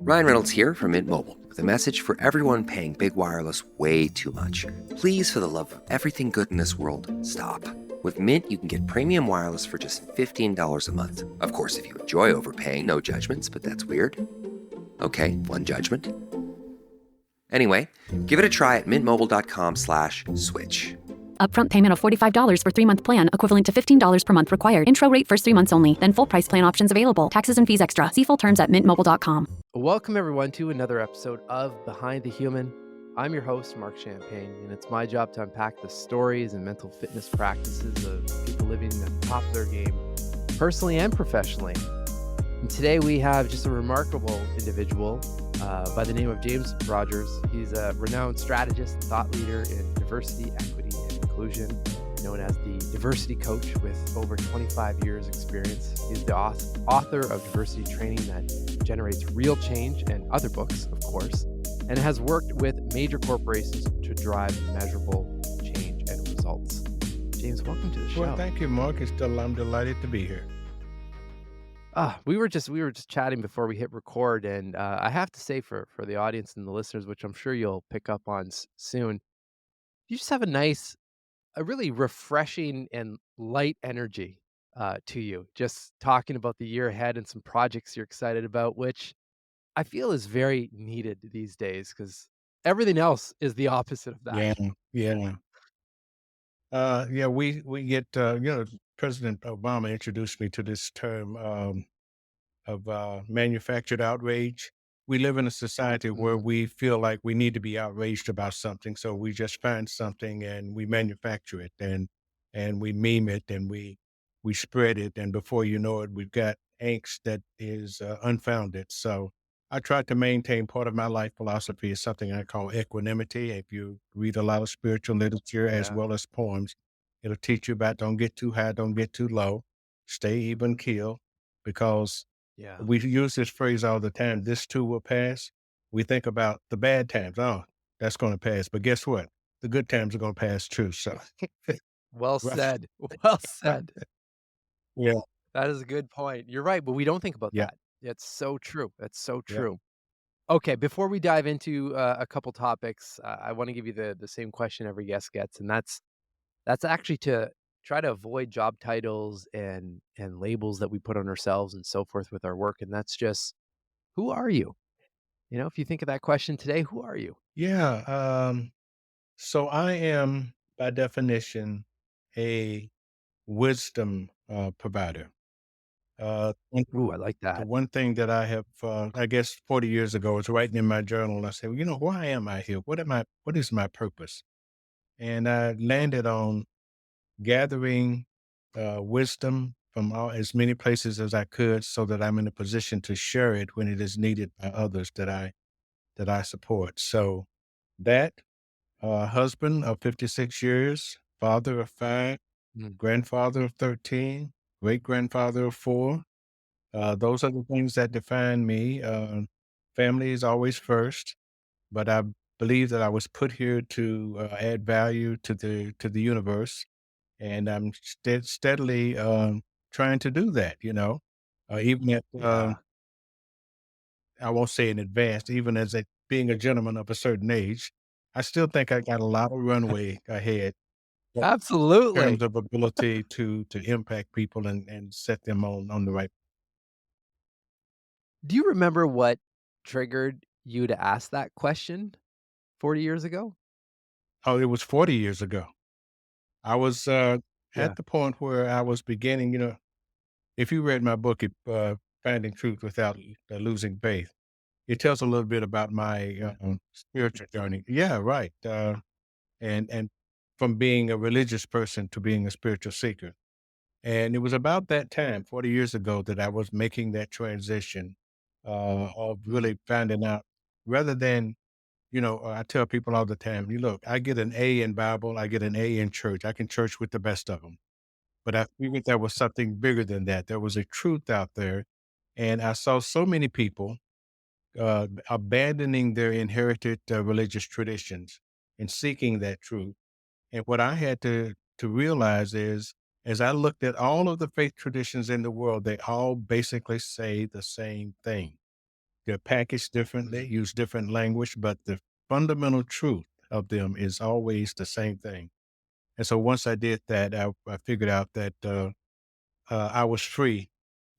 Ryan Reynolds here from Mint Mobile with a message for everyone paying big wireless way too much. Please, for the love of everything good in this world, stop. With Mint, you can get premium wireless for just $15 a month. Of course, if you enjoy overpaying, no judgments, but that's weird. Okay, one judgment. Anyway, give it a try at mintmobile.com/switch. Upfront payment of $45 for 3-month plan, equivalent to $15 per month required. Intro rate first 3 months only, then full price plan options available. Taxes and fees extra. See full terms at mintmobile.com. Welcome, everyone, to another episode of Behind the Human. I'm your host, Mark Champagne, and it's my job to unpack the stories and mental fitness practices of people living at the top of their game, personally and professionally. And today we have just a remarkable individual by the name of James Rodgers. He's a renowned strategist and thought leader in diversity, equity, and inclusion, known as the diversity coach with over 25 years experience. He's the author of diversity training that generates real change, and other books, of course, and has worked with major corporations to drive measurable change and results. James, welcome to the show. Well, thank you, Mark. I'm delighted to be here. We were just chatting before we hit record, and I have to say for the audience and the listeners, which I'm sure you'll pick up on soon, you just have a really refreshing and light energy to you. Just talking about the year ahead and some projects you're excited about, which I feel is very needed these days because everything else is the opposite of that. Yeah. We get, President Obama introduced me to this term of manufactured outrage. We live in a society where we feel like we need to be outraged about something, so we just find something and we manufacture it and we meme it and we spread it, and before you know it, we've got angst that is unfounded. So I try to maintain part of my life philosophy is something I call equanimity. If you read a lot of spiritual literature as Yeah. well as poems, it'll teach you about don't get too high, don't get too low, stay even keel, because Yeah. we use this phrase all the time, this too will pass. We think about the bad times. Oh, that's going to pass. But guess what? The good times are going to pass too. So, Well right. said. Well said. Yeah. That is a good point. You're right, but we don't think about Yeah. that. It's so true. That's so Yeah. true. Okay, before we dive into a couple topics, I want to give you the same question every guest gets, and that's actually to try to avoid job titles and labels that we put on ourselves and so forth with our work. And that's just, who are you? If you think of that question today, who are you? Yeah. So I am, by definition, a wisdom provider. Ooh, I like The that. one thing that I have, I guess 40 years ago, was writing in my journal, and I said, well, why am I here? What is my purpose? And I landed on gathering wisdom from as many places as I could so that I'm in a position to share it when it is needed by others that I support. So that husband of 56 years, father of 5, Mm. grandfather of 13, great grandfather of 4. Those are the things that define me. Family is always first, but I believe that I was put here to add value to the universe, and I'm steadily trying to do that. Even at Yeah, I won't say in advance, even as being a gentleman of a certain age, I still think I got a lot of runway ahead in terms absolutely. of ability to impact people and set them on the right. Do you remember what triggered you to ask that question 40 years ago? Oh, it was 40 years ago. I was Yeah. at the point where I was beginning. If you read my book, Finding Truth Without Losing Faith, it tells a little bit about my spiritual journey. Yeah, right. And from being a religious person to being a spiritual seeker. And it was about that time, 40 years ago, that I was making that transition of Mm. really finding out, rather than, I tell people all the time, you look, I get an A in Bible, I get an A in church. I can church with the best of them. But I figured there was something bigger than that. There was a truth out there. And I saw so many people abandoning their inherited religious traditions and seeking that truth. And what I had to realize is, as I looked at all of the faith traditions in the world, they all basically say the same thing. They're packaged differently, Mm. use different language, but the fundamental truth of them is always the same thing. And so once I did that, I figured out that I was free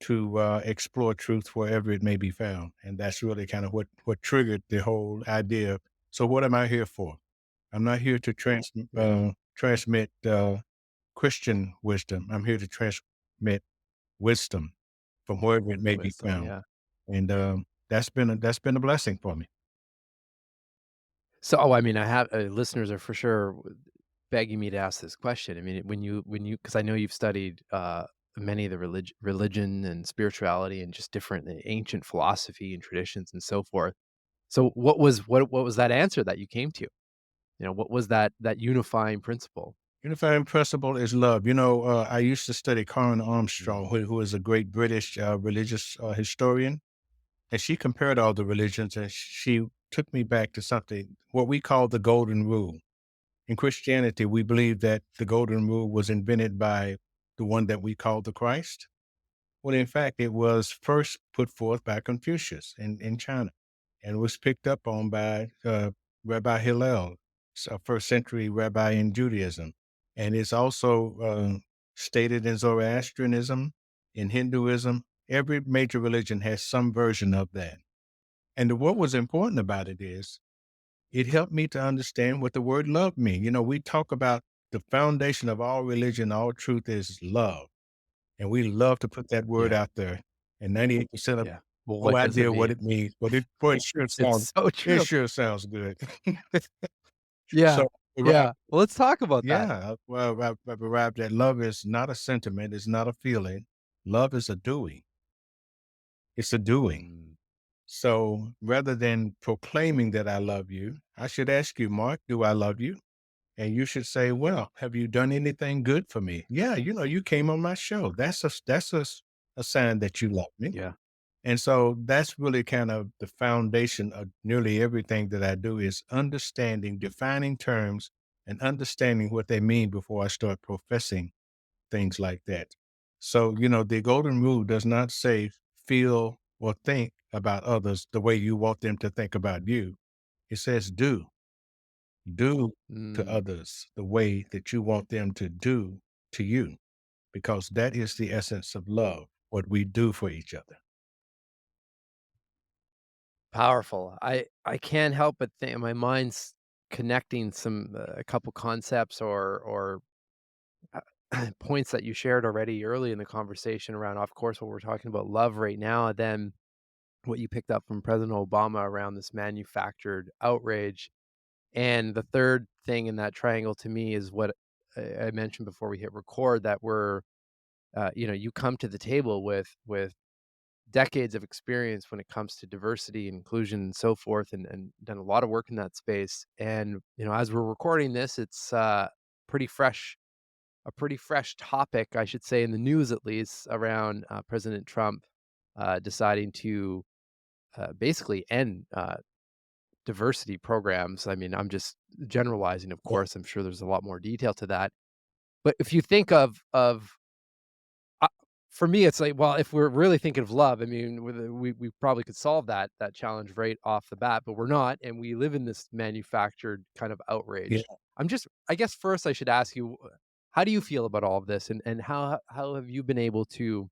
to explore truth wherever it may be found. And that's really kind of what triggered the whole idea. So what am I here for? I'm not here to Yeah. transmit Christian wisdom. I'm here to transmit wisdom from wherever it may be Wisdom. found. Yeah. And that's been a blessing for me. So, oh, I mean, I have listeners are for sure begging me to ask this question. I mean, because I know you've studied many of the religion and spirituality and just different ancient philosophy and traditions and so forth. So, what was that answer that you came to? What was that unifying principle? Unifying principle is love. I used to study Karen Mm. Armstrong, who is a great British religious historian, and she compared all the religions, and she took me back to something what we call the Golden Rule. In Christianity, we believe that the Golden Rule was invented by the one that we call the Christ. Well, in fact, it was first put forth by Confucius in China and was picked up on by Rabbi Hillel, a first century rabbi in Judaism. And it's also stated in Zoroastrianism, in Hinduism. Every major religion has some version of that. And what was important about it is it helped me to understand what the word love means. We talk about the foundation of all religion, all truth is love. And we love to put that word Yeah, out there. And 98% of yeah. Well, no what does it idea what mean? it means, but boy, It's so it true. sure sounds good. Yeah, So, arrived, yeah. Well, let's talk about that. yeah, well, I've arrived at love is not a sentiment, it's not a feeling. Love is a doing. It's a doing. Mm, So rather than proclaiming that I love you, I should ask you, Mark, do I love you? And you should say, well, have you done anything good for me? Yeah, you came on my show. That's a sign that you love me. yeah. And so that's really kind of the foundation of nearly everything that I do is understanding, defining terms and understanding what they mean before I start professing things like that. So, the golden rule does not say feel or think about others the way you want them to think about you. It says do to Mm, others the way that you want them to do to you, because that is the essence of love, what we do for each other. powerful. I can't help but think my mind's connecting a couple concepts or points that you shared already early in the conversation around, of course, what we're talking about love right now, and then what you picked up from President Obama around this manufactured outrage. And the third thing in that triangle to me is what I mentioned before we hit record that you come to the table with decades of experience when it comes to diversity and inclusion and so forth, and done a lot of work in that space. And as we're recording this, it's a pretty fresh topic, I should say, in the news at least, around President Trump deciding to basically end diversity programs. I mean, I'm just generalizing, of Yeah. course. I'm sure there's a lot more detail to that. But if you think of uh, for me, it's like, well, if we're really thinking of love, I mean, we probably could solve that challenge right off the bat, but we're not, and we live in this manufactured kind of Yeah. outrage. I guess first I should ask you, how do you feel about all of this, and how have you been able to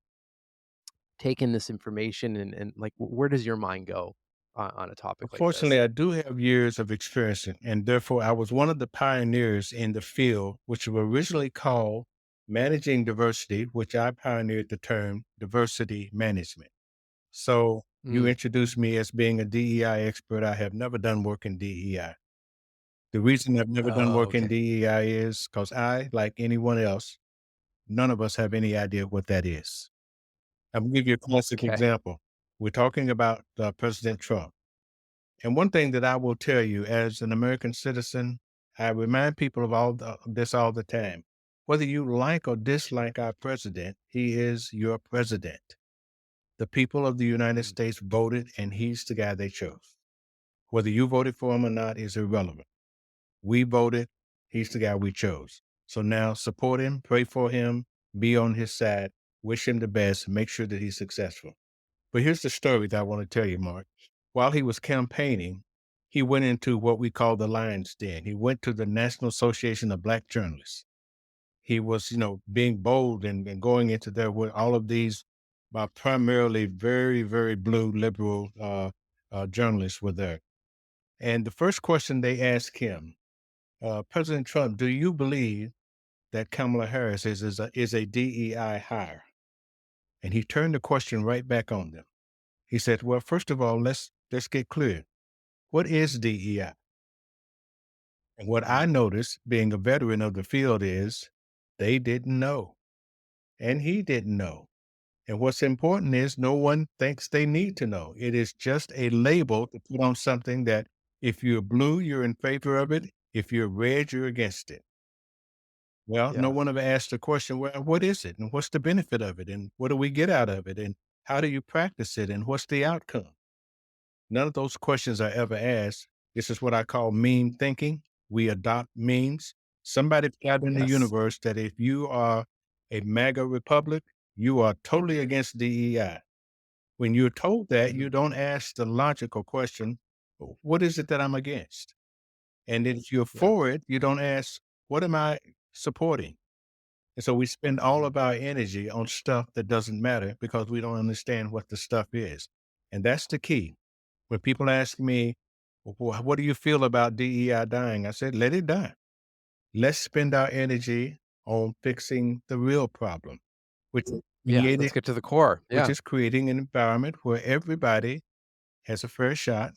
take in this information, and like, where does your mind go on a topic like Unfortunately, this? I do have years of experience, and therefore I was one of the pioneers in the field, which were originally called managing diversity, which I pioneered the term diversity management. So you Mm. introduced me as being a DEI expert. I have never done work in DEI. The reason I've never done Oh, work in okay. DEI is because I, like anyone else, none of us have any idea what that is. I'm gonna give you a classic Okay. example. We're talking about President Trump. And one thing that I will tell you as an American citizen, I remind people of this all the time. Whether you like or dislike our president, he is your president. The people of the United Mm. States voted, and he's the guy they chose. Whether you voted for him or not is irrelevant. We voted, he's the guy we chose. So now support him, pray for him, be on his side, wish him the best, make sure that he's successful. But here's the story that I want to tell you, Mark. While he was campaigning, he went into what we call the lion's den. He went to the National Association of Black Journalists. He was, being bold and going into there with all of these primarily very, very blue liberal journalists were there. And the first question they asked him, President Trump, do you believe that Kamala Harris is a DEI hire? And he turned the question right back on them. He said, well, first of all, let's get clear. What is DEI? And what I Mm. noticed being a veteran of the field is they didn't know. And he didn't know. And what's important is no one thinks they need to know. It is just a label to put on something that if you're blue, you're in favor of it. If you're red, you're against it. Well, no Yeah. one ever asked the question, well, what is it? And what's the benefit of it? And what do we get out of it? And how do you practice it? And what's the outcome? None of those questions are ever asked. This is what I call meme thinking. We adopt memes. Somebody out in the Yes. universe that if you are a MAGA republic, you are totally against DEI. When you're told that, Mhm. you don't ask the logical question, what is it that I'm against? And if you're Yeah. for it, you don't ask, what am I supporting? And so we spend all Mhm. of our energy on stuff that doesn't matter because we don't understand what the stuff is. And that's the key. When people ask me, what do you feel about DEI dying? I said, let it die. Let's spend our energy on fixing the real problem, which is Yeah. Let's creating, get to the core. which Yeah. is creating an environment where everybody has a fair shot.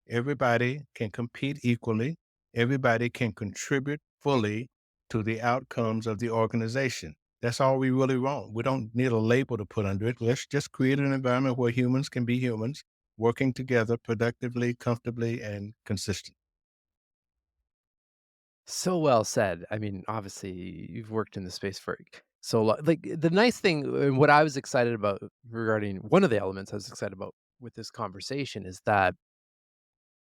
Everybody can compete equally. Everybody can contribute fully to the outcomes of the organization. That's all we really want. We don't need a label to put under it. Let's just create an environment where humans can be humans, working together productively, comfortably, and consistently. So well said. I mean, obviously, you've worked in the space for so long. Like the nice thing, and what I was excited about regarding one of the elements I was excited about with this conversation is that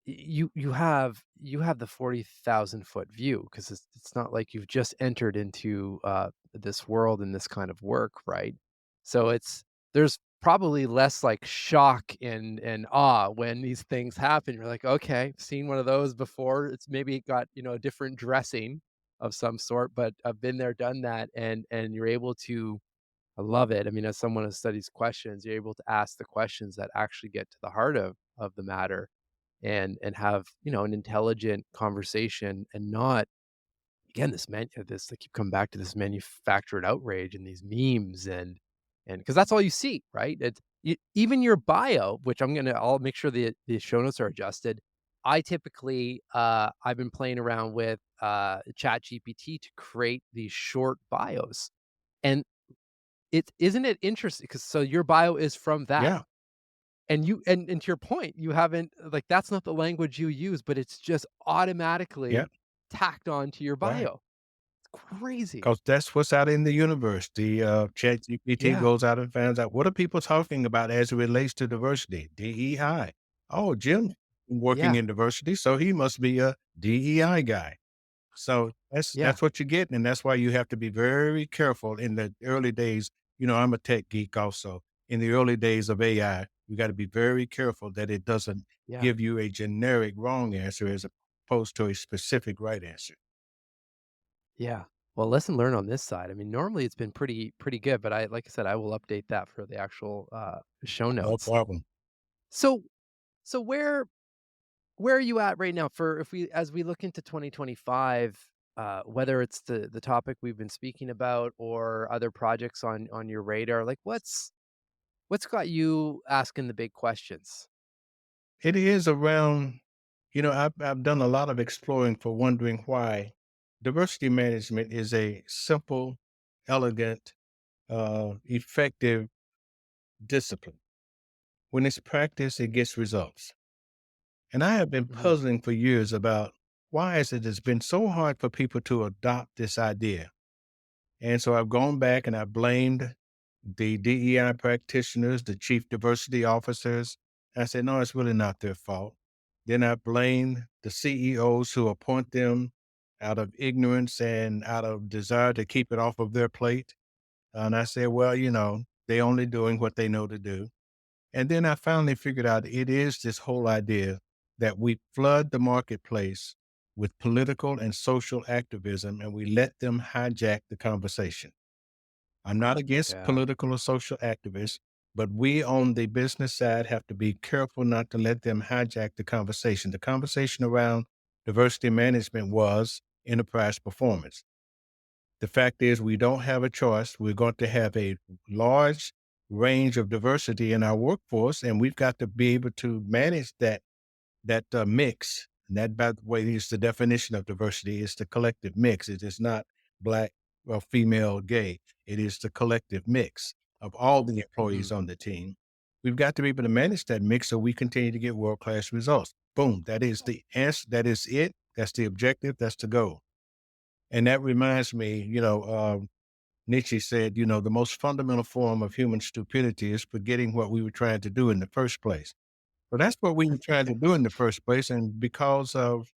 you have the 40,000-foot view because it's not like you've just entered into this world and this kind of work, right? So there's probably less like shock and awe when these things happen. You're like, okay, seen one of those before. It's maybe got a different dressing of some sort, but I've been there, done that, and you're able to. I love it. I mean, as someone who studies questions, you're able to ask the questions that actually get to the heart of the matter and have, an intelligent conversation and not again this I keep coming back to this manufactured outrage and these memes and because that's all you see, right? Even your bio, which I'll make sure the show notes are adjusted. I typically I've been playing around with chat GPT to create these short bios. And it isn't it interesting because so your bio is from that. Yeah, And and to your point, you haven't like, that's not the language you use, but it's just yeah, automatically tacked on to your right. bio. It's crazy. Because that's what's out in the universe. The chat GPT Yeah, goes out and finds out what are people talking about as it relates to diversity? DEI. Oh, Jim working yeah, in diversity, so he must be a DEI guy. So yeah, that's what you get, and that's why you have to be very careful in the early days. I'm a tech geek also. In the early days of AI, you got to be very careful that it doesn't yeah, give you a generic wrong answer as opposed to a specific right answer. yeah. Well, lesson learned on this side. I mean, normally it's been pretty good, but like I said, I will update that for the actual show No notes. problem. So so where are you at right now for if we as we look into 2025, whether it's the topic we've been speaking about or other projects on your radar, like what's got you asking the big questions? It is around, I've done a lot of exploring for wondering why diversity management is a simple, elegant, effective discipline. When it's practiced, it gets results. And I have been Mhm. puzzling for years about why is it it's been so hard for people to adopt this idea. And so I've gone back and I blamed the DEI practitioners, the chief diversity officers. I said, no, it's really not their fault. Then I blamed the CEOs who appoint them out of ignorance and out of desire to keep it off of their plate. And I said, well, they're only doing what they know to do. And then I finally figured out it is this whole idea that we flood the marketplace with political and social activism and we let them hijack the conversation. I'm not against Yeah. political or social activists, but we on the business side have to be careful not to let them hijack the conversation. The conversation around diversity management was enterprise performance. The fact is, we don't have a choice. We're going to have a large range of diversity in our workforce, and we've got to be able to manage that mix. And that, by the way, is the definition of diversity. It's the collective mix. It is not black or female, gay. It is the collective mix of all the Hmm. employees on the team. We've got to be able to manage that mix so we continue to get world class results. Boom. That is the answer. That is it. That's the objective. That's the goal. And that reminds me, Nietzsche said, the most fundamental form of human stupidity is forgetting what we were trying to do in the first place. Well, that's what we were trying to do in the first place. And because of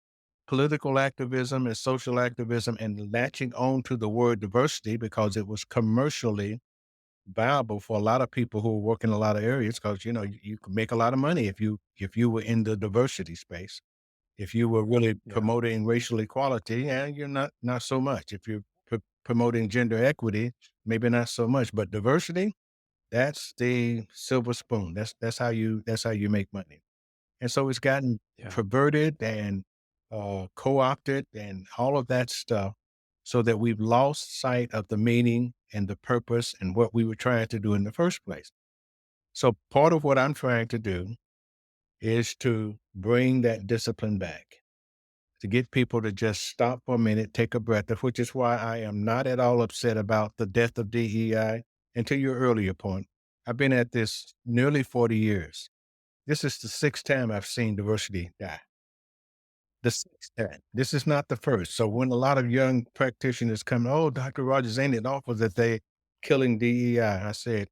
political activism and social activism and latching on to the word diversity because it was commercially viable for a lot of people who work in a lot of areas because, you could make a lot of money if you were in the diversity space. If you were really Yeah. promoting racial equality, and you're not so much. If you're promoting gender equity, maybe not so much. But diversity, that's the silver spoon. That's how you make money. And so it's gotten Yeah. perverted and co-opted and all of that stuff so that we've lost sight of the meaning and the purpose and what we were trying to do in the first place. So part of what I'm trying to do is to bring that discipline back, to get people to just stop for a minute, take a breath, which is why I am not at all upset about the death of DEI. And to your earlier point, I've been at this nearly 40 years. This is the sixth time I've seen diversity die. The sixth time. This is not the first. So when a lot of young practitioners come, oh, Dr. Rodgers, ain't it awful that they killing DEI? I said,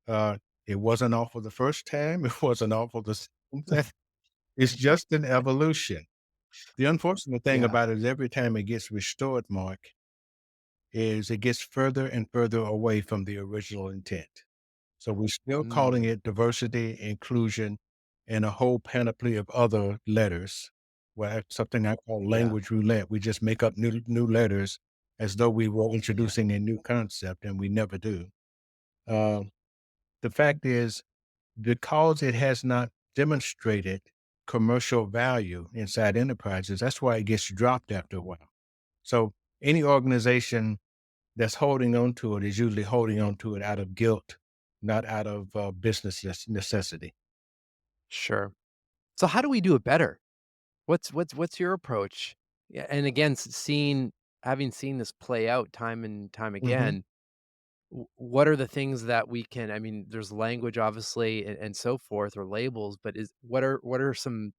uh, it wasn't awful the first time. It wasn't awful the second time. It's just an evolution. The unfortunate thing Yeah. about it is every time it gets restored, Mark, is it gets further and further away from the original intent. So we're still calling Mm. it diversity, inclusion, and a whole panoply of other letters. Well, that's something I call Yeah. language roulette. We just make up new letters as though we were Yeah. introducing a new concept, and we never do. Uh, the fact is, because it has not demonstrated commercial value inside enterprises, that's why it gets dropped after a while. So any organization that's holding on to it is usually holding on to it out of guilt, not out of business necessity. Sure. So how do we do it better? What's your approach? Yeah, and again, having seen this play out time and time Hmm. again, what are the things that we can? I mean, there's language, obviously, and so forth, or labels, but is what are some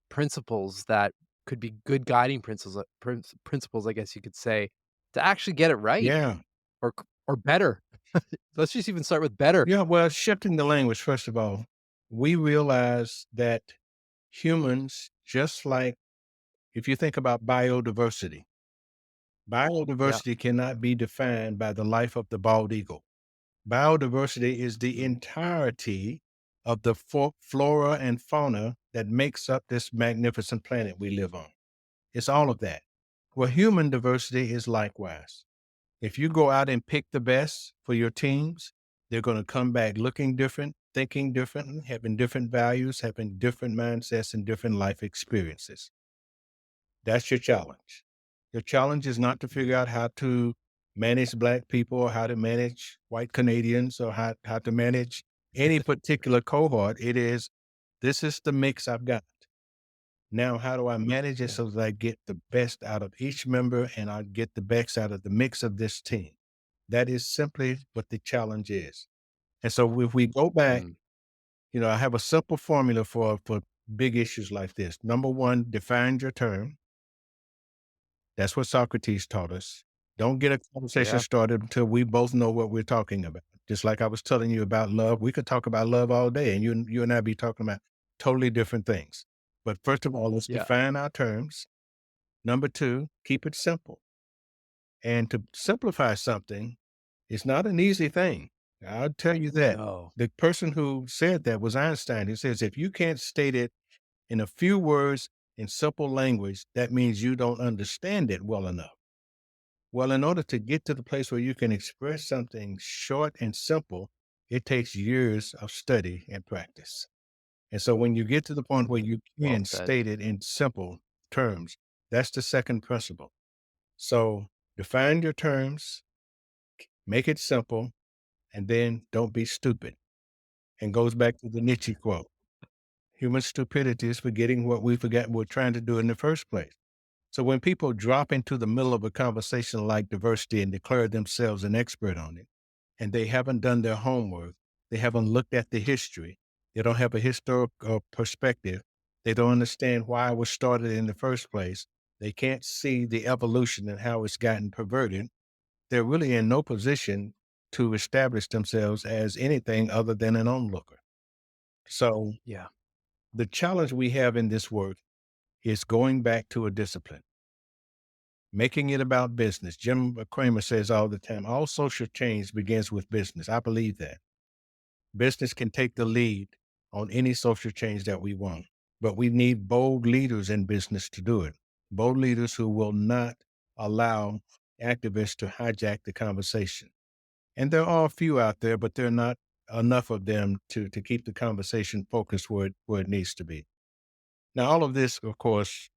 principles that could be good guiding principles, principles, I guess you could say, to actually get it right Yeah. or better? Let's just even start with better. Yeah. Well, shifting the language, first of all, we realize that humans, just like if you think about biodiversity, Yeah. biodiversity cannot be defined by the life of the bald eagle. Biodiversity is the Mm. entirety of the flora and fauna that makes up this magnificent planet we live on. It's all of that. Well, human diversity is likewise. If you go out and pick the best for your teams, they're going to come back looking different, thinking differently, having different values, having different mindsets, and different life experiences. That's your challenge. Your challenge is not to figure out how to manage Black people or how to manage white Canadians or how to manage any particular cohort. It is, this is the mix I've got. Now, how do I manage it Yeah. so that I get the best out of each member and I get the best out of the mix of this team? That is simply what the challenge is. And so if we go back, Mm. I have a simple formula for big issues like this. Number one, define your term. That's what Socrates taught us. Don't get a conversation Yeah. started until we both know what we're talking about. Just like I was telling you about love, we could talk about love all day, and you and I be talking about totally different things. But first of all, let's Yeah. define our terms. Number two, keep it simple. And to simplify something is not an easy thing. I'll tell you that. Oh, The person who said that was Einstein. He says, if you can't state it in a few words in simple language, that means you don't understand it well enough. Well, in order to get to the place where you can express something short and simple, it takes years of study and practice. And so when you get to the point where you well can said. state it in simple terms, that's the second principle. So define your terms, make it simple, and then don't be stupid. And goes back to the Nietzsche quote. Human stupidity is forgetting what we forgot we're trying to do in the first place. So when people drop into the middle of a conversation like diversity and declare themselves an expert on it, and they haven't done their homework, they haven't looked at the history, they don't have a historical perspective, they don't understand why it was started in the first place, they can't see the evolution and how it's gotten perverted, they're really in no position to establish themselves as anything other than an onlooker. So Yeah. the challenge we have in this work is going back to a discipline, making it about business. Jim Cramer says all the time, all social change begins with business. I believe that. Business can take the lead on any social change that we want, but we need bold leaders in business to do it. Bold leaders who will not allow activists to hijack the conversation. And there are a few out there, but there are not enough of them to keep the conversation focused where it needs to be. Now, all of this, of course,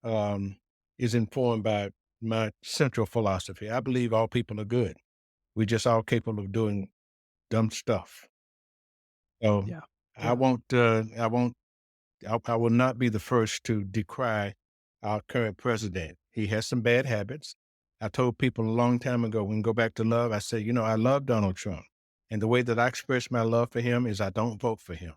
um, is informed by my central philosophy. I believe all people are good. We're just all capable of doing dumb stuff. So Yeah. I Yeah. won't, I won't, I will not be the first to decry our current president. He has some bad habits. I told people a long time ago, when we go back to love, I said, I love Donald Trump. And the way that I express my love for him is I don't vote for him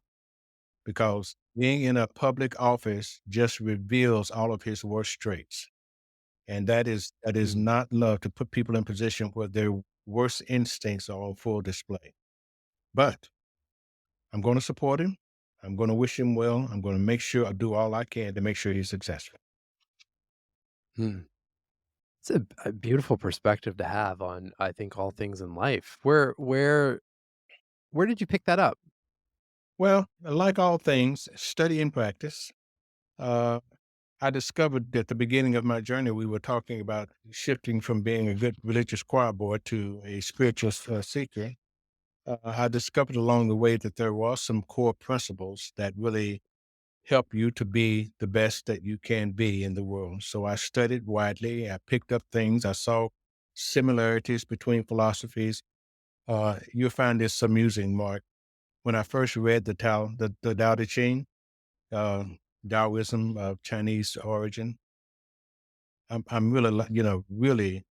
because being in a public office just reveals all of his worst traits. And that is Mm. not love to put people in position where their worst instincts are on full display. But I'm going to support him. I'm going to wish him well. I'm going to make sure I do all I can to make sure he's successful. Mm. It's a beautiful perspective to have on, I think, all things in life. Where did you pick that up? Well, like all things, study and practice. Uh, I discovered at the beginning of my journey, we were talking about shifting from being a good religious choir boy to a spiritual seeker. I discovered along the way that there were some core principles that really help you to be the best that you can be in the world. So I studied widely. I picked up things. I saw similarities between philosophies. You'll find this amusing, Mark. When I first read the Tao Te Ching, uh, Taoism of Chinese origin, I'm really, really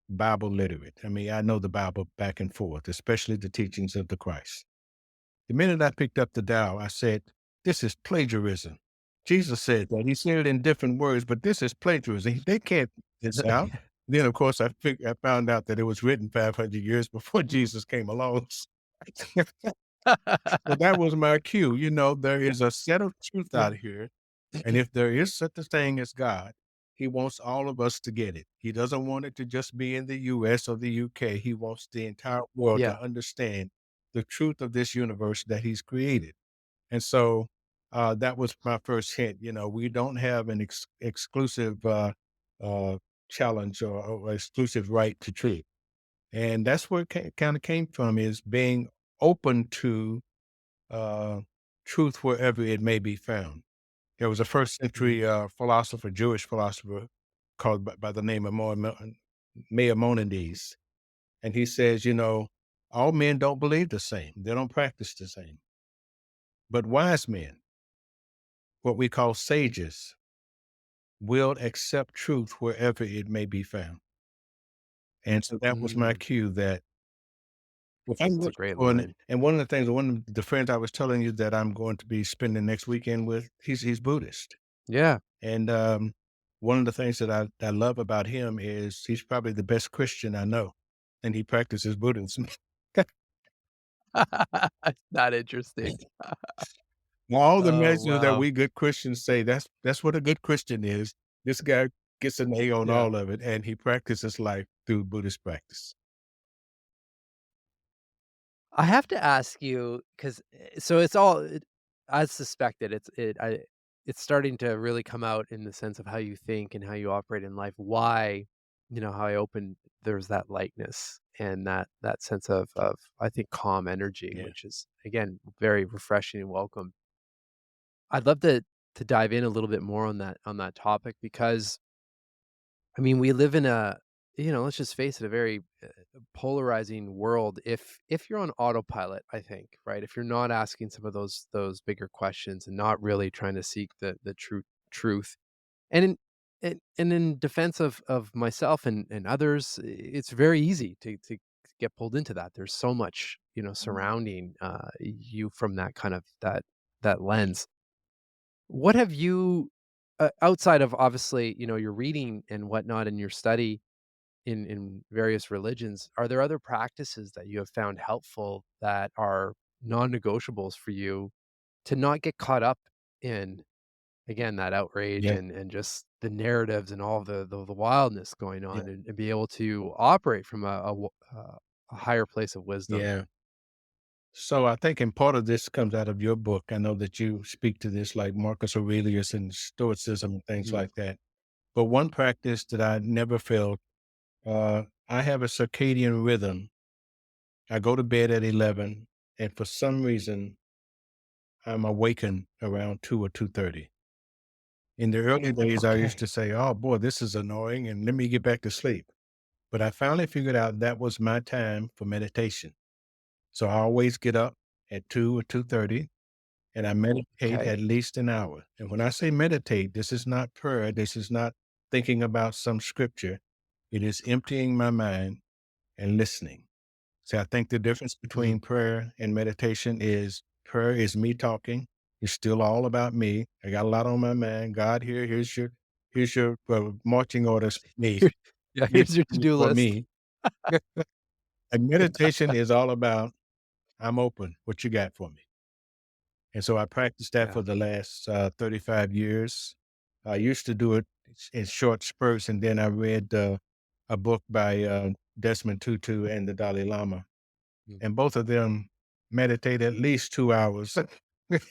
Bible literate. I mean, I know the Bible back and forth, especially the teachings of the Christ. The minute I picked up the Tao, I said, this is plagiarism. Jesus said that. He said it in different words, but this is plagiarism. They can't figure this out. Then, of course, I found out that it was written 500 years before Jesus came along. So that was my cue. There is a set of truth Yeah. out here. And if there is such a thing as God, he wants all of us to get it. He doesn't want it to just be in the US or the UK. He wants the entire world Yeah. to understand the truth of this universe that he's created. And so that was my first hint. We don't have an exclusive uh, challenge or exclusive right to truth. And that's where it kind of came from, is being open to uh, truth wherever it may be found. There was a first Mm. century philosopher, Jewish philosopher, called by the name of Maimonides. And he says, all men don't believe the same. They don't practice the same. But wise men, what we call sages, will accept truth wherever it may be found. And so that was my Mm. cue that if I'm It's a looking great for line. and one of the things, one of the friends I was telling you that I'm going to be spending next weekend with, he's Buddhist. Yeah. And one of the things that I love about him is he's probably the best Christian I know, and he practices Buddhism. Not interesting. All the Oh, measures that wow. we good Christians say, that's what a good Christian is. This guy gets an A on Yeah. all of it, and he practices life through Buddhist practice. I have to ask you because so it's all as suspected. It's starting to really come out in the sense of how you think and how you operate in life. Why, how I opened there's that lightness and that sense of I think calm energy, Yeah. which is again very refreshing and welcome. I'd love to dive in a little bit more on that topic because I mean, we live in a, let's just face it, a very polarizing world. If you're on autopilot, I think, right? If you're not asking some of those bigger questions and not really trying to seek the truth, and and in defense of myself and others, it's very easy to get pulled into that. There's so much surrounding you from that kind of that lens. What have you outside of obviously, your reading and whatnot and your study in various religions, are there other practices that you have found helpful that are non-negotiables for you to not get caught up in, again, that outrage Yeah. and just the narratives and all the wildness going Yeah. on and be able to operate from a higher place of wisdom? Yeah. So I think, and part of this comes out of your book. I know that you speak to this like Marcus Aurelius and Stoicism and things Mhm. like that. But one practice that I never failed, I have a circadian rhythm. I go to bed at 11, and for some reason, I'm awakened around 2 or 2:30. In the early days, I used Okay. to say, "Oh boy, this is annoying," and let me get back to sleep. But I finally figured out that was my time for meditation. So I always get up at 2 or 2:30 and I meditate Okay. at least an hour. And when I say meditate, this is not prayer. This is not thinking about some scripture. It is emptying my mind and listening. See, I think the difference Mhm. between prayer and meditation is prayer is me talking. It's still all about me. I got a lot on my mind. God, here's your marching orders for me. Yeah, Here's here's your to-do for list. me. And meditation is all about I'm open. What you got for me? And so I practiced that Yeah. for the last 35 years. I used to do it in short spurts, and then I read a book by Desmond Tutu and the Dalai Lama, Mm. and both of them meditate at least 2 hours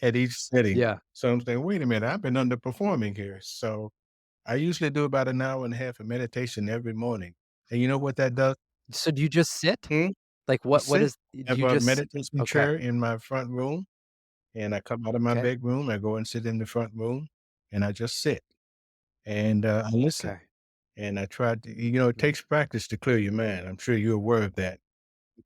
at each sitting. Yeah. So I'm saying, wait a minute, I've been underperforming here. So I usually do about an hour and a half of meditation every morning. And you know what that does? So do you just sit? Hmm? Like, I what sit. is I do have you a just meditation okay, chair in my front room, and I come out of my okay, bedroom, I go and sit in the front room, and I just sit, and, I listen, okay. and I try to it Mhm. takes practice to clear your mind. I'm sure you're aware of that.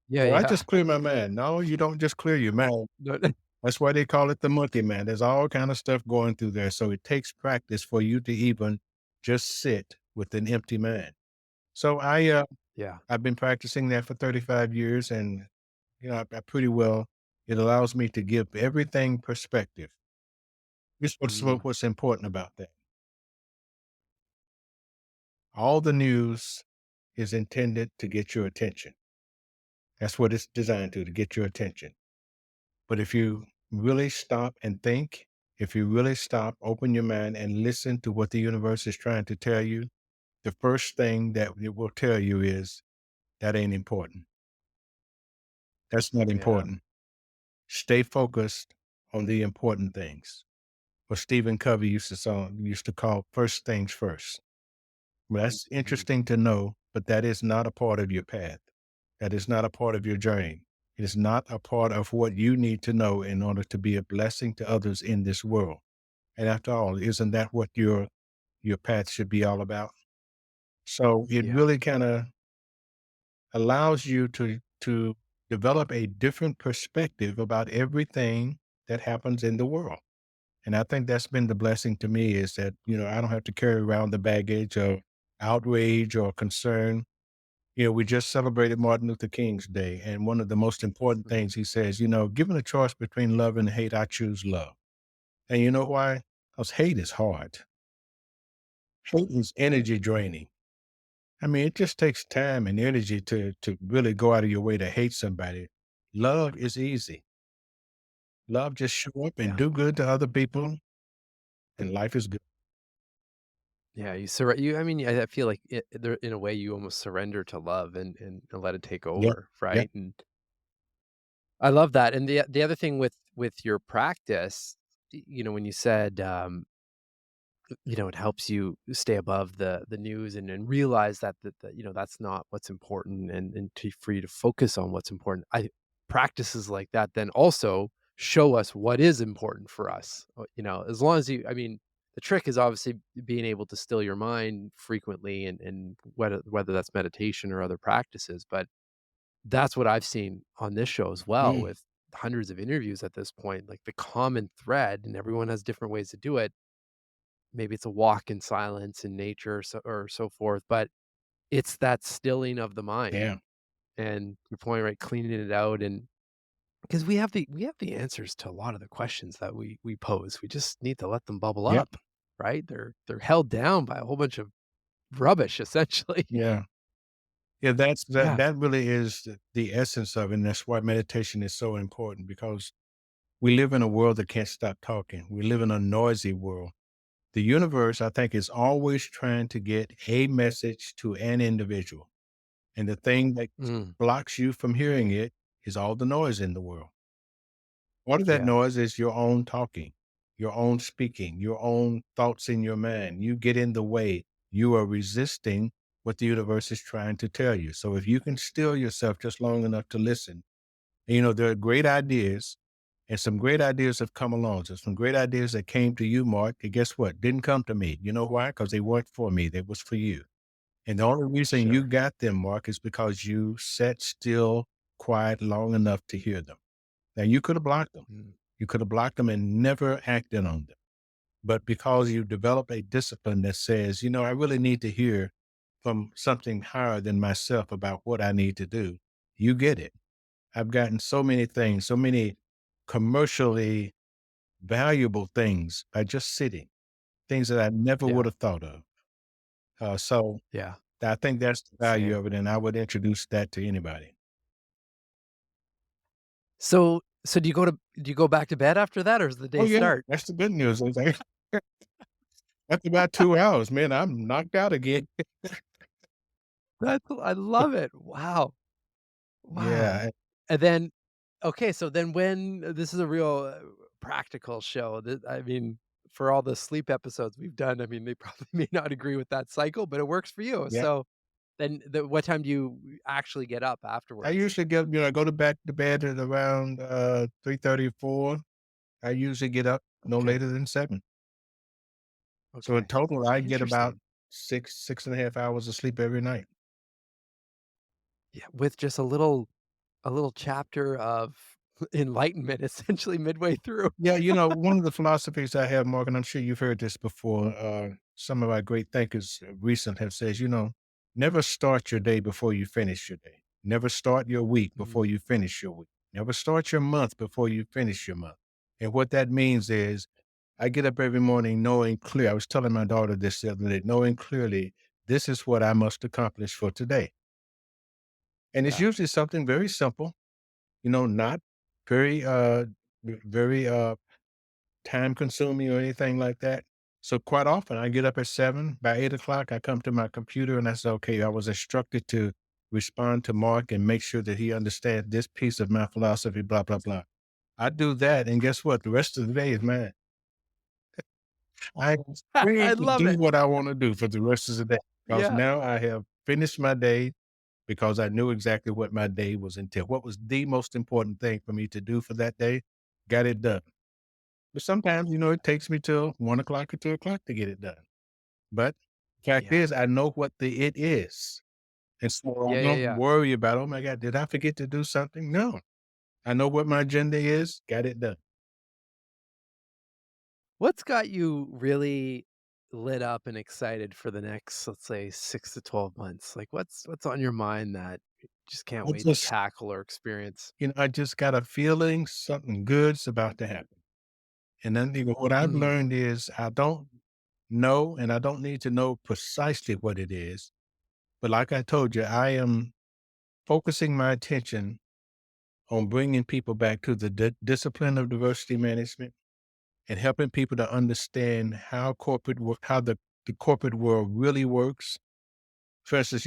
Yeah, "Well, I yeah. just clear my mind." No, you don't just clear your mind. No, That's why they call it the monkey mind. There's all kind of stuff going through there, so it takes practice for you to even just sit with an empty mind. So yeah. I've been practicing that for 35 years, and, I pretty well it allows me to give everything perspective. Here's Mm, what's important about that. All the news is intended to get your attention. That's what it's designed to get your attention. But if you really stop and think, if you really stop, open your mind and listen to what the universe is trying to tell you, the first thing that it will tell you is that ain't important. That's not yeah. important. Stay focused on the important things. What Stephen Covey used to call first things first. Well, that's Mhm. interesting to know, but that is not a part of your path. That is not a part of your journey. It is not a part of what you need to know in order to be a blessing to others in this world. And after all, isn't that what your path should be all about? So it Yeah. really kind of allows you to develop a different perspective about everything that happens in the world. And I think that's been the blessing to me is that, I don't have to carry around the baggage of outrage or concern. We just celebrated Martin Luther King's Day. And one of the most important Mhm. things he says, given a choice between love and hate, I choose love. And you know why? Because hate is hard. Hate is energy draining. I mean, it just takes time and energy to really go out of your way to hate somebody. Love is easy. Love just show up and Yeah. do good to other people, and life is good. Yeah, I mean, I feel like there in a way, you almost surrender to love and let it take Yeah. over, Yeah. right? And I love that. And the other thing with your practice, when you said, it helps you stay above the news and realize that that's not what's important, and for you to focus on what's important. I Practices like that then also show us what is important for us. As long as I mean, the trick is obviously being able to still your mind frequently, and whether that's meditation or other practices. But that's what I've seen on this show as well, Mm, with hundreds of interviews at this point. Like, the common thread, and everyone has different ways to do it. Maybe it's a walk in silence in nature, or so forth, but it's that stilling of the mind, yeah, and your point, right, cleaning it out. And because we have the answers to a lot of the questions that we pose. We just need to let them bubble yep, up, right? They're held down by a whole bunch of rubbish, essentially. yeah. Yeah, Yeah. that really is the essence of it, and that's why meditation is so important because we live in a world that can't stop talking. We live in a noisy world. The universe, I think, is always trying to get a message to an individual. And the thing that Mm, blocks you from hearing it is all the noise in the world. Part of that yeah. noise is your own talking, your own speaking, your own thoughts in your mind. You get in the way. You are resisting what the universe is trying to tell you. So if you can still yourself just long enough to listen, and, there are great ideas, and some great ideas have come along. So some great ideas that came to you, Mark, and guess what? Didn't come to me. You know why? Because they weren't for me. They was for you. And the only reason you Sure. got them, Mark, is because you sat still, quiet long enough to hear them. Now you could have blocked them. Mm, You could have blocked them and never acted on them. But because you develop a discipline that says, I really need to hear from something higher than myself about what I need to do, you get it. I've gotten so many things, so many commercially valuable things by just sitting, things that I never yeah. would have thought of. So Yeah. I think that's the value Same. of it. And I would introduce that to anybody. So do you go back to bed after that, or does the Oh, day yeah. start? That's the good news. It's like, after about 2 hours, man, I'm knocked out again. I love it. Wow. Wow. Yeah. And then, okay, so then when this is a real, practical show, that I mean, for all the sleep episodes we've done, I mean, they probably may not agree with that cycle, but it works for you. Yeah. So then what time do you actually get up I afterwards? usually get, I go to back to bed at around 3:30 or 4. I usually get up no Okay. later than 7. So in Okay. total, I get about Interesting. 6.5 hours of sleep every night. Yeah, with just a little chapter of enlightenment essentially midway through. Yeah, one of the philosophies I have, Mark, and I'm sure you've heard this before. Some of our great thinkers recent have says, never start your day before you finish your day. Never start your week before Mm, you finish your week. Never start your month before you finish your month. And what that means is, I get up every morning knowing clear. I was telling my daughter this the other day, knowing clearly this is what I must accomplish for today. And it's yeah. usually something very simple, not very very time consuming or anything like that. So quite often I get up at 7. By 8 o'clock, I come to my computer and I say, okay, I was instructed to respond to Mark and make sure that he understands this piece of my philosophy, blah, blah, blah. I do that. And guess what? The rest of the day is mine. I am free I to love do it. what I want to do for the rest of the day because Yeah. now I have finished my day because I knew exactly what my day was entail. What was the most important thing for me to do for that day? Got it done. But sometimes, it takes me till 1 o'clock or 2 o'clock to get it done. But fact Yeah. is, I know what the it is. And so I Yeah, yeah, don't yeah. worry about, oh my God, did I forget to do something? No, I know what my agenda is, got it done. What's got you really lit up and excited for the next, let's say, 6 to 12 months? Like, what's on your mind that you just can't I wait to just, tackle or experience? I just got a feeling something good's about to happen. And then what I've Mm, learned is I don't know and I don't need to know precisely what it is. But like I told you, I am focusing my attention on bringing people back to the discipline of diversity management and helping people to understand how how the corporate world really works. For instance,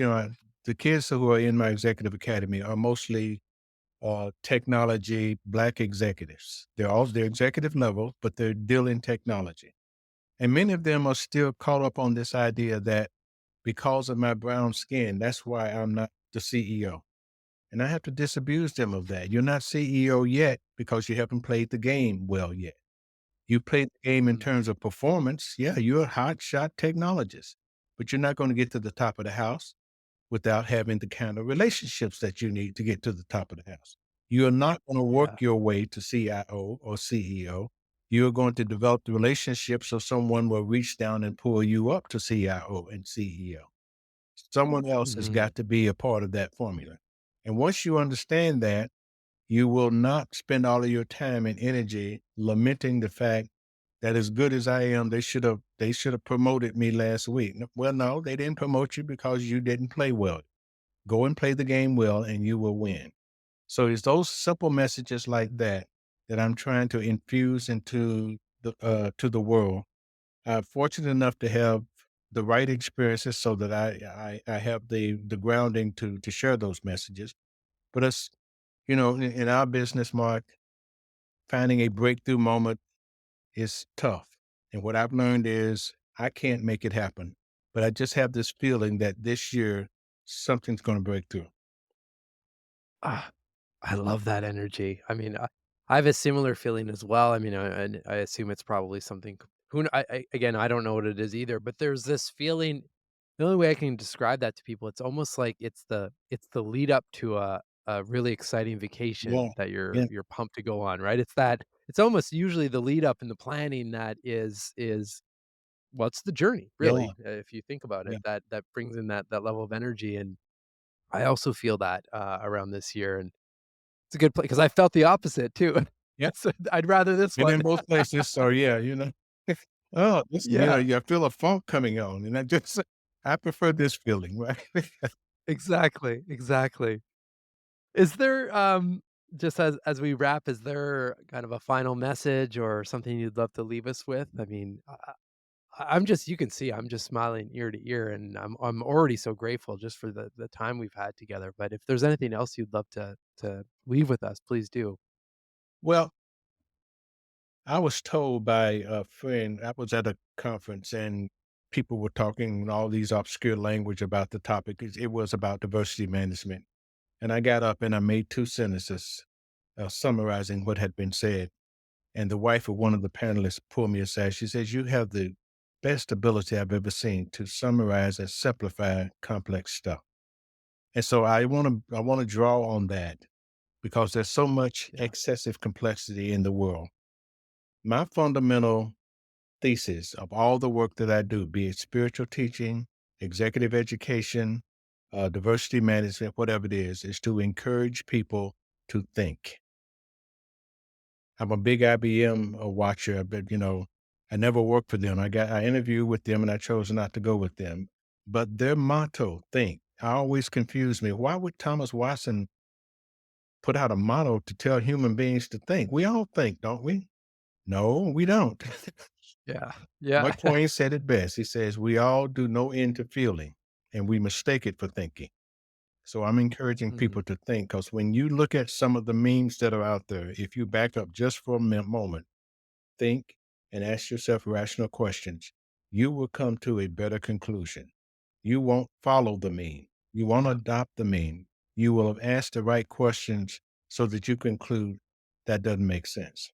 the kids who are in my executive academy are mostly technology black executives. They're executive level, but they're dealing technology. And many of them are still caught up on this idea that because of my brown skin, that's why I'm not the CEO. And I have to disabuse them of that. You're not CEO yet because you haven't played the game well yet. You played the game in Mm, terms of performance. Yeah, you're a hot shot technologist, but you're not going to get to the top of the house without having the kind of relationships that you need to get to the top of the house. You're not going to yeah. work your way to CIO or CEO. You're going to develop the relationships so someone will reach down and pull you up to CIO and CEO. Someone else has Mhm. got to be a part of that formula. And once you understand that, you will not spend all of your time and energy lamenting the fact that as good as I am, they should have promoted me last week. Well, no, they didn't promote you because you didn't play well. Go and play the game well and you will win. So it's those simple messages like that that I'm trying to infuse into the world. I'm fortunate enough to have the right experiences so that I have the grounding to share those messages. But it's, in our business, Mark, finding a breakthrough moment is tough. And what I've learned is I can't make it happen, but I just have this feeling that this year something's going to break through. Ah, I love that energy. I mean, I have a similar feeling as well. I mean, and I assume it's probably something again, I don't know what it is either, but there's this feeling. The only way I can describe that to people, it's almost like it's the lead up to a really exciting vacation Yeah. that Yeah. you're pumped to go on, right? It's almost usually the lead up and the planning that is what's the journey, Yeah. really, if you think about it, Yeah. that brings in that level of energy. And I also feel that around this year, and it's a good place because I felt the opposite too. Yeah. So I'd rather this Been one. in both places. So yeah, oh, this, Yeah, you feel a funk coming on. And I prefer this feeling, right? exactly, exactly. Is there, just as we wrap, is there kind of a final message or something you'd love to leave us with? I mean, I'm just you can see I'm just smiling ear to ear, and I'm already so grateful just for the time we've had together. But if there's anything else you'd love to leave with us, please do. Well, I was told by a friend, I was at a conference and people were talking in all these obscure language about the topic. It was about diversity management. And I got up and I made two sentences summarizing what had been said. And the wife of one of the panelists pulled me aside. She says, "You have the best ability I've ever seen to summarize and simplify complex stuff." And so I want to draw on that because there's so much Yeah. excessive complexity in the world. My fundamental thesis of all the work that I do, be it spiritual teaching, executive education, diversity management, whatever it is to encourage people to think. I'm a big IBM watcher, but I never worked for them. I interviewed with them and I chose not to go with them. But their motto, think, I always confuse me. Why would Thomas Watson put out a motto to tell human beings to think? We all think, don't we? No, we don't. Yeah. Yeah. Mark Twain said it best. He says, "We all do no end to feeling, and we mistake it for thinking." So I'm encouraging Mhm. people to think because when you look at some of the memes that are out there, if you back up just for a moment, think and ask yourself rational questions, you will come to a better conclusion. You won't follow the meme. You won't Yeah. adopt the meme. You will have asked the right questions so that you conclude that doesn't make sense.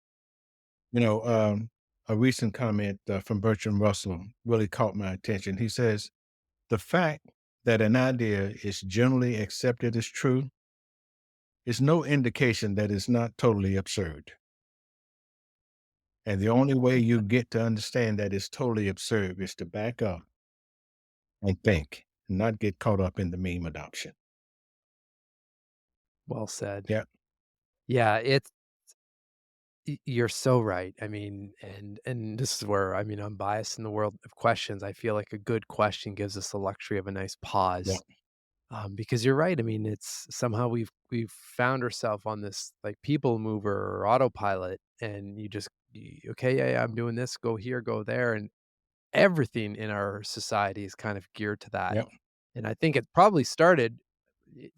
You know, um, a recent comment from Bertrand Russell really caught my attention. He says, the fact that an idea is generally accepted as true is no indication that it's not totally absurd. And the only way you get to understand that it's totally absurd is to back up and think, and not get caught up in the meme adoption. Well said. Yeah. Yeah, you're so right. I mean, and this is where I mean, I'm biased in the world of questions. I feel like a good question gives us the luxury of a nice Yeah. pause. Because you're right. I mean, it's somehow we've found ourselves on this like people mover or autopilot, and okay, yeah, yeah, I'm doing this, go here, go there, and everything in our society is kind of geared to that. Yeah. And I think it probably started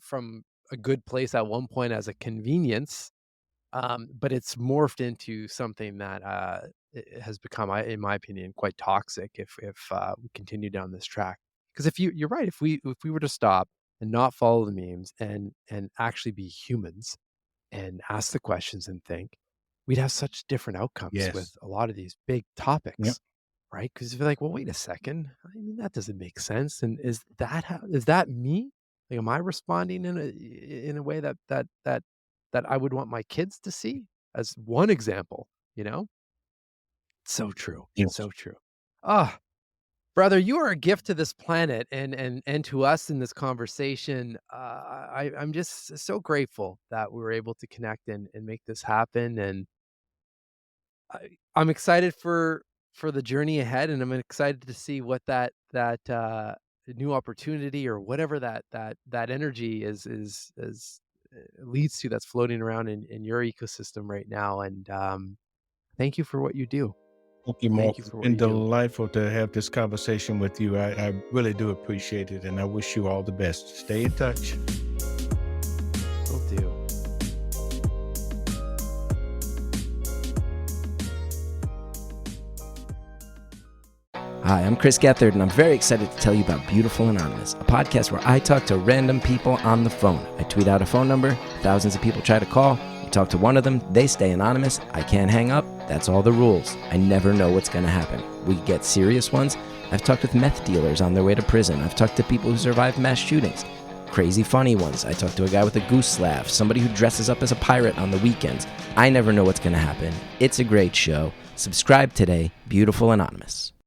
from a good place at one point as a convenience, but it's morphed into something that it has become, in my opinion, quite toxic if we continue down this track. Because you're right, if we were to stop and not follow the memes and actually be humans and ask the questions and think, we'd have such different outcomes with Yes. a lot of these big Yep. topics, right? Because if you're like, well, wait a second, I mean, that doesn't make sense. And is that me? Like, am I responding in a way that I would want my kids to see as one example, you know? So true. Yes. So true. Ah, brother, you are a gift to this planet and to us in this conversation. I'm just so grateful that we were able to connect and make this happen. And I'm excited for the journey ahead, and I'm excited to see what that new opportunity or whatever that energy is leads to, that's floating around in your ecosystem right now. And thank you for what you do. Thank you, Mark. Thank you It's for what been you do. delightful to have this conversation with you. I really do appreciate it, and I wish you all the best. Stay in touch. Will do. Hi, I'm Chris Gethard, and I'm very excited to tell you about Beautiful Anonymous, a podcast where I talk to random people on the phone. I tweet out a phone number, thousands of people try to call. You talk to one of them, they stay anonymous. I can't hang up. That's all the rules. I never know what's going to happen. We get serious ones. I've talked with meth dealers on their way to prison. I've talked to people who survived mass shootings. Crazy funny ones. I talked to a guy with a goose laugh, somebody who dresses up as a pirate on the weekends. I never know what's going to happen. It's a great show. Subscribe today, Beautiful Anonymous.